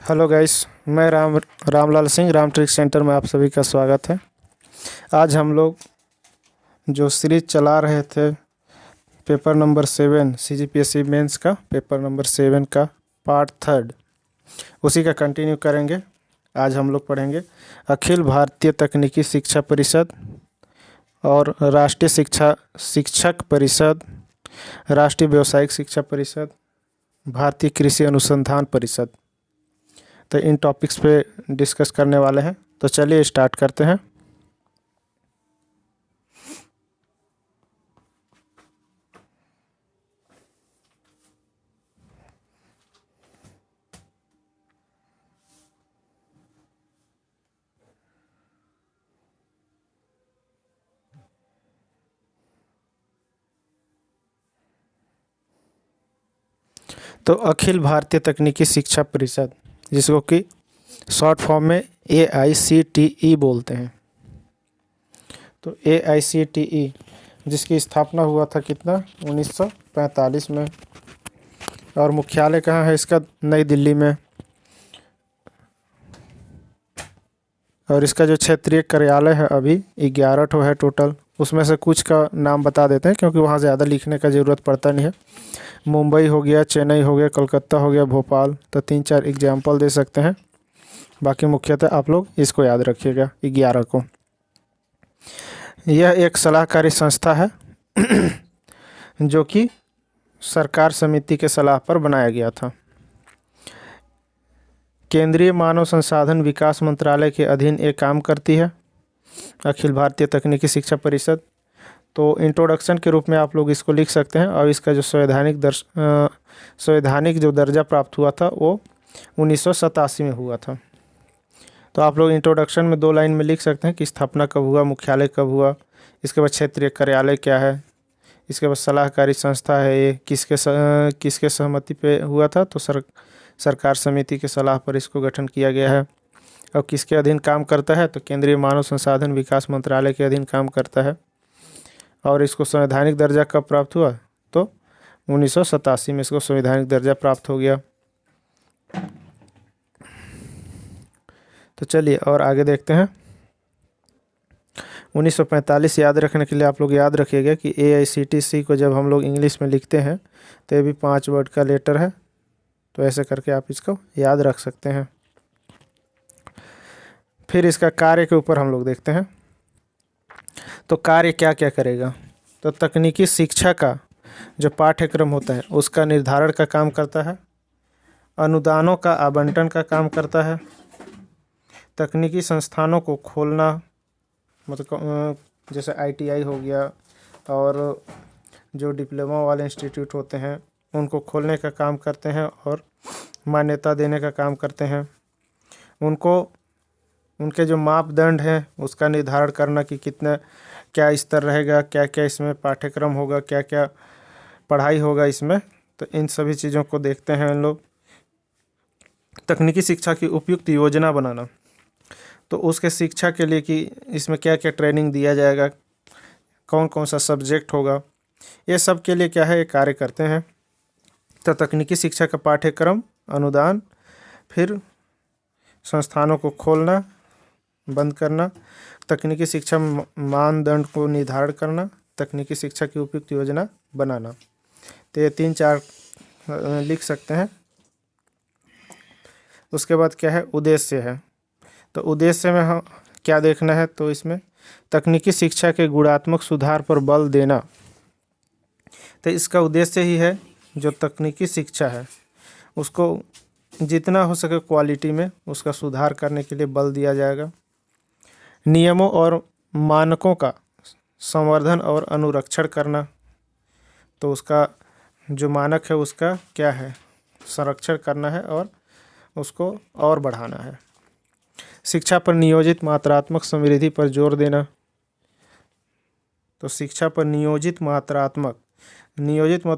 Hello guys, मैं Ramlal Singh Ram trick centre में आप सभी का स्वागत है। आज हम लोग जो सीरीज चला रहे थे पेपर नंबर 7 CGPSC मेंस का पेपर नंबर 7 का पार्ट 3 उसी का कंटिन्यू करेंगे। आज हम लोग पढ़ेंगे अखिल भारतीय तकनीकी शिक्षा परिषद और राष्ट्रीय शिक्षक परिषद, राष्ट्रीय व्यावसायिक शिक्षा परिषद, भारतीय कृषि अनुसंधान परिषद। तो इन टॉपिक्स पे डिस्कस करने वाले हैं। तो चलिए स्टार्ट करते हैं। तो अखिल भारतीय तकनीकी शिक्षा परिषद, जिसको कि शॉर्ट फॉर्म में AICTE बोलते हैं। तो AICTE जिसकी स्थापना हुआ था कितना 1945 में, और मुख्यालय कहाँ है इसका? नई दिल्ली में। और इसका जो क्षेत्रीय कार्यालय है अभी 11 ठो है टोटल। उसमें से कुछ का नाम बता देते हैं क्योंकि वहाँ ज़्यादा लिखने का ज़रूरत पड़ता नहीं है। मुंबई हो गया, चेन्नई हो गया, कोलकाता हो गया, भोपाल। तो 3-4 एग्जाम्पल दे सकते हैं। बाकी मुख्यतः आप लोग इसको याद रखिएगा 11 को। यह एक सलाहकारी संस्था है जो कि सरकार समिति के सलाह पर बनाया गया था। केंद्रीय मानव संसाधन विकास मंत्रालय के अधीन ये काम करती है, अखिल भारतीय तकनीकी शिक्षा परिषद। तो इंट्रोडक्शन के रूप में आप लोग इसको लिख सकते हैं। और इसका जो संवैधानिक जो दर्जा प्राप्त हुआ था वो 1987 में हुआ था। तो आप लोग इंट्रोडक्शन में 2 लाइन में लिख सकते हैं कि स्थापना कब हुआ, मुख्यालय कब हुआ, इसके बाद क्षेत्रीय कार्यालय क्या है, इसके बाद सलाहकारी संस्था है ये किसके सहमति पे हुआ था। तो सरकार समिति के सलाह पर इसको गठन किया गया है। और किसके अधीन काम करता है? तो केंद्रीय मानव संसाधन विकास मंत्रालय के अधीन काम करता है। और इसको संवैधानिक दर्जा कब प्राप्त हुआ? तो 1987 में इसको संवैधानिक दर्जा प्राप्त हो गया। तो चलिए और आगे देखते हैं। 1945 याद रखने के लिए आप लोग याद रखिएगा कि AICTE को जब हम लोग इंग्लिश में लिखते हैं तो ये भी 5 वर्ड का लेटर है। तो ऐसे करके आप इसको याद रख सकते हैं। फिर इसका कार्य के ऊपर हम लोग देखते हैं। तो कार्य क्या क्या करेगा? तो तकनीकी शिक्षा का जो पाठ्यक्रम होता है उसका निर्धारण का काम करता है, अनुदानों का आवंटन का काम करता है, तकनीकी संस्थानों को खोलना, मतलब जैसे ITI हो गया, और जो डिप्लोमा वाले इंस्टीट्यूट होते हैं उनको खोलने का काम करते हैं और मान्यता देने का काम करते हैं। उनके जो मापदंड हैं उसका निर्धारण करना कि कितना क्या स्तर रहेगा, क्या क्या इसमें पाठ्यक्रम होगा, क्या क्या पढ़ाई होगा इसमें। तो इन सभी चीज़ों को देखते हैं हम लोग। तकनीकी शिक्षा की उपयुक्त योजना बनाना, तो उसके शिक्षा के लिए कि इसमें क्या क्या ट्रेनिंग दिया जाएगा, कौन कौन सा सब्जेक्ट होगा, ये सब के लिए क्या है ये कार्य करते हैं। तो तकनीकी शिक्षा का पाठ्यक्रम, अनुदान, फिर संस्थानों को खोलना बंद करना, तकनीकी शिक्षा मानदंड को निर्धारण करना, तकनीकी शिक्षा की उपयुक्त योजना बनाना। तो ये 3-4 लिख सकते हैं। उसके बाद क्या है? उद्देश्य है। तो उद्देश्य में हम क्या देखना है? तो इसमें तकनीकी शिक्षा के गुणात्मक सुधार पर बल देना। तो इसका उद्देश्य ही है जो तकनीकी शिक्षा है उसको जितना हो सके क्वालिटी में उसका सुधार करने के लिए बल दिया जाएगा। नियमों और मानकों का संवर्धन और अनुरक्षण करना, तो उसका जो मानक है उसका क्या है? संरक्षण करना है और उसको और बढ़ाना है। शिक्षा पर नियोजित मात्रात्मक समृद्धि पर जोर देना। तो शिक्षा पर नियोजित मतलब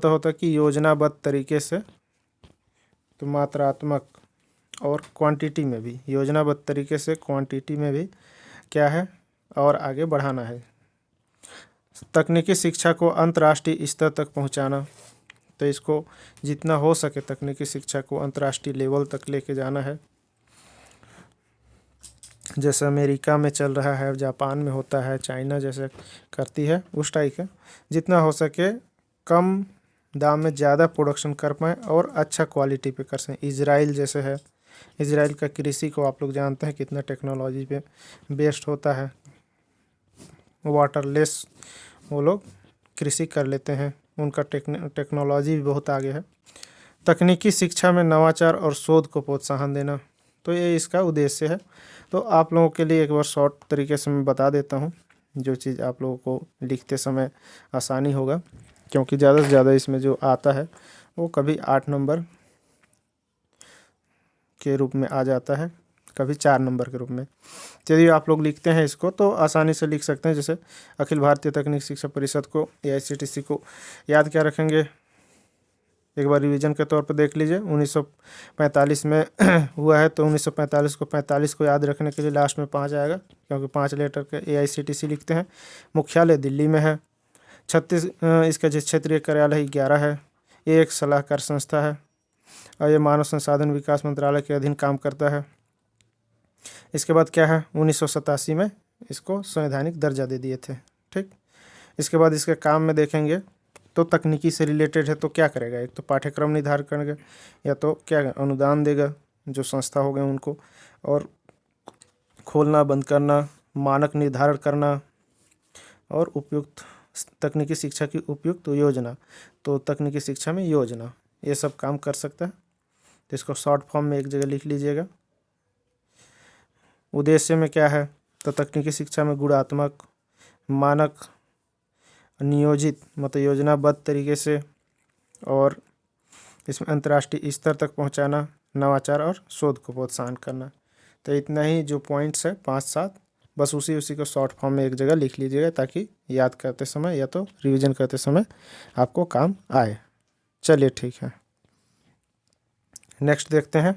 होता है कि योजनाबद्ध तरीके से। तो मात्रात्मक और क्वांटिटी में भी, योजनाबद्ध तरीके से क्वांटिटी में भी क्या है? और आगे बढ़ाना है। तकनीकी शिक्षा को अंतर्राष्ट्रीय स्तर तक पहुंचाना, तो इसको जितना हो सके तकनीकी शिक्षा को अंतर्राष्ट्रीय लेवल तक लेके जाना है। जैसे अमेरिका में चल रहा है, जापान में होता है, चाइना जैसे करती है, उस टाइप का जितना हो सके कम दाम में ज़्यादा प्रोडक्शन कर पाएँ और अच्छा क्वालिटी पे कर सकें। इजराइल जैसे है, इजराइल का कृषि को आप लोग जानते हैं कितना टेक्नोलॉजी पे बेस्ड होता है, वाटरलेस वो लोग कृषि कर लेते हैं, उनका टेक्नोलॉजी भी बहुत आगे है। तकनीकी शिक्षा में नवाचार और शोध को प्रोत्साहन देना, तो ये इसका उद्देश्य है। तो आप लोगों के लिए एक बार शॉर्ट तरीके से मैं बता देता हूँ, जो चीज़ आप लोगों को लिखते समय आसानी होगा, क्योंकि ज़्यादा से ज़्यादा इसमें जो आता है वो कभी 8 नंबर के रूप में आ जाता है, कभी 4 नंबर के रूप में। तो यदि आप लोग लिखते हैं इसको तो आसानी से लिख सकते हैं। जैसे अखिल भारतीय तकनीक शिक्षा परिषद को, AICTC को याद क्या रखेंगे, एक बार रिवीजन के तौर पर देख लीजिए। 1945 में हुआ है, तो 1945 को 45 को याद रखने के लिए लास्ट में 5 आएगा, क्योंकि 5 लेटर के AICTC लिखते हैं। मुख्यालय दिल्ली में है। 36 इसका जो क्षेत्रीय कार्यालय 11 है। ये एक सलाहकार संस्था है और ये मानव संसाधन विकास मंत्रालय के अधीन काम करता है। इसके बाद क्या है, 1987 में इसको संवैधानिक दर्जा दे दिए थे। ठीक, इसके बाद इसके काम में देखेंगे तो तकनीकी से रिलेटेड है, तो क्या करेगा, एक तो पाठ्यक्रम निर्धारण करेगा, या तो क्या अनुदान देगा जो संस्था हो गए उनको, और खोलना बंद करना, मानक निर्धारण करना, और उपयुक्त तकनीकी शिक्षा की उपयुक्त योजना, तो तकनीकी शिक्षा में योजना, ये सब काम कर सकता है। तो इसको शॉर्ट फॉर्म में एक जगह लिख लीजिएगा। उद्देश्य में क्या है, तो तकनीकी शिक्षा में गुणात्मक, मानक, नियोजित मतलब योजनाबद्ध तरीके से, और इसमें अंतर्राष्ट्रीय स्तर तक पहुंचाना, नवाचार और शोध को प्रोत्साहन करना। तो इतना ही जो पॉइंट्स है 5-7, बस उसी को शॉर्ट फॉर्म में एक जगह लिख लीजिएगा, ताकि याद करते समय या तो रिवीजन करते समय आपको काम आए। चलिए ठीक है, नेक्स्ट देखते हैं।